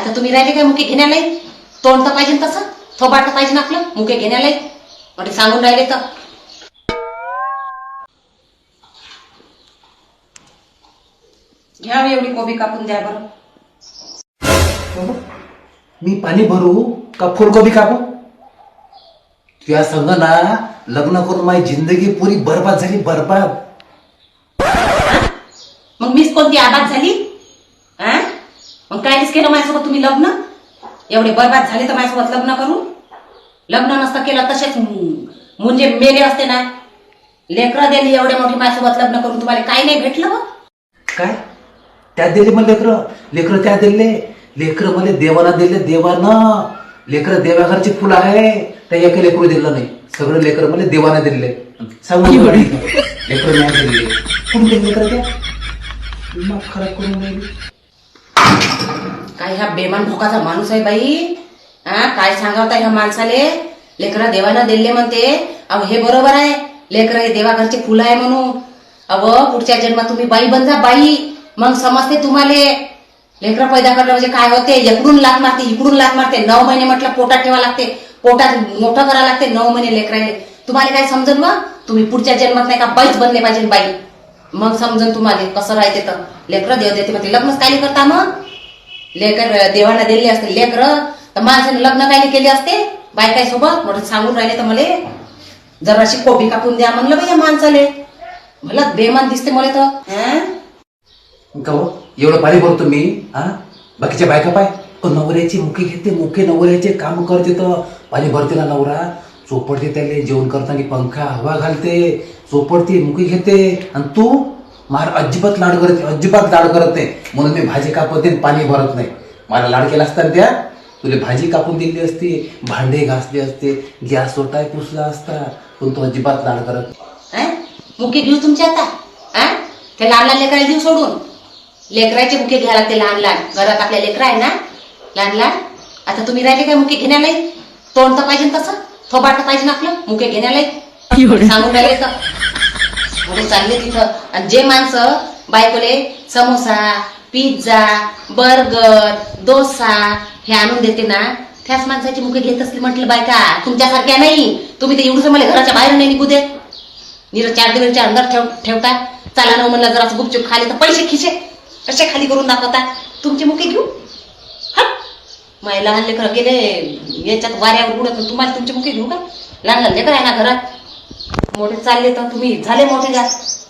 आता तुम्ही राहिले काय मुके घेण्याला? तोंड तर पाहिजे ना तसं, थोबाड तर पाहिजे ना आपलं मुके घेण्याला. म्हणजे सांगून राहिले तर घ्या एवढी कोबी कापून द्या बरं. मी पाणी भरू का फुलकोबी कापू? तुझ्या संग ना लग्न करून माझी जिंदगी पुरी बरबाद झाली, बरबाद. मग मीच कोणती आबाद झाली? मग कायच केलं माझ्यासोबत तुम्ही लग्न? एवढे बरबाद झाले तर माझ्यासोबत लग्न करू? लग्न नसतं केलं तसेच म्हणजे मेले असते ना. लेकरं दिली एवढे मोठे माझ्यासोबत लग्न करून, तुम्हाला काही नाही भेटलं मग? काय त्या दिले मला लेकरं त्या दिले लेकरं मला देवाना दिले, देवानं. लेकरं देवाघरची फुलं आहे, त्या एका लेकरू दिलं नाही. सगळं लेकरं मला देवाना दिले. सांगू लेकरं नाही दिले. कोण दिले लेकरं? त्या मग खराब करून राहिली. काय ह्या बेमान भोकाचा माणूस आहे बाई. काय सांगावता ह्या माणसाले? लेकरं देवानं दिले म्हणते. अहो हे बरोबर आहे, लेकरं हे देवाघरचे फुलं आहे म्हणून. अव पुढच्या जन्मात तुम्ही बाई बन जा, बाई. मग समजते तुम्हाला लेकरं पैदा करणं म्हणजे काय होते. इकडून लात मारते, इकडून लात मारते. 9 महिने म्हटलं पोटात ठेवा लागते, पोटात मोठं करावं लागते. 9 महिने लेकराले तुम्हाला काय समजन? मग तुम्ही पुढच्या जन्मात नाही का बाईच बनले पाहिजे, बाई. मग समजन तुम्हाला कसं राहते. तर लेकरं देव देते म्हणते, लग्नच काय करता? मग लेकर देवांना दिले असते लेकरं, तर माणसाने लग्न काय केले असते बायकाईसोबत? मोठं सांगून राहिले तर मला जराशी कोबी कापून द्या म्हणलं बाई या माणसाले. मला बेमान दिसते मला तर. का एवढं पाणी भरतो मी? बाकीच्या बायका पाय नवऱ्याची मुखे घेते, मुखे नवऱ्याचे काम करते. तर पाणी भरते ना नवरा, चोपडते त्याले जेवण करताना पंखा हवा घालते, चोपडते, मुखे घेते. आणि तू मार अजिबात लाड करते, अजिबात लाड करत नाही. म्हणून मी भाजी कापते, पाणी भरत नाही. मला लाड केला असता त्या तुला भाजी कापून दिली असती, भांडे घासले असते, गॅस सोटाय पुसला असता. पण तू अजिबात लाड करत. मुके घेऊ तुमच्या आता? ते लहान लहान लेकराला देऊ सोडून? लेकराचे मुके घ्यायला लागते, लहान लहान. घरात आपल्या लेकर आहे ना लहान लहान. आता तुम्ही राहिले काय मुके घेण्याला? तोंड तर पाहिजे तसं, थोबाड तर पाहिजे ना आपलं मुके घेण्याला. सांगून राहिले तर म्हणून चालले तिथं. आणि जे माणसं बायकोले समोसा, पिझ्झा, बर्गर, डोसा हे आणून देते ना, त्याच माणसाची मुके घेत असली म्हटलं बायका. तुमच्यासारख्या नाही. तुम्ही तर एवढंच मला घराच्या बाहेर नाही निघू देत. 4 दिवसाच्या अंदर ठेवता. चाला ना म्हणलं जरा गुपचूप खाली तर पैसे खिचे कसे खाली करून दाखवता. तुमचे मुके घेऊ? माझे लहान लेकर गेले याच्यात वाऱ्यावर उडत, तुम्हाला तुमचे मुके घेऊ का? लहान लहान लेकर आहे ना घरात. मोठे चालले तर तुम्ही झाले मोठे जास्त.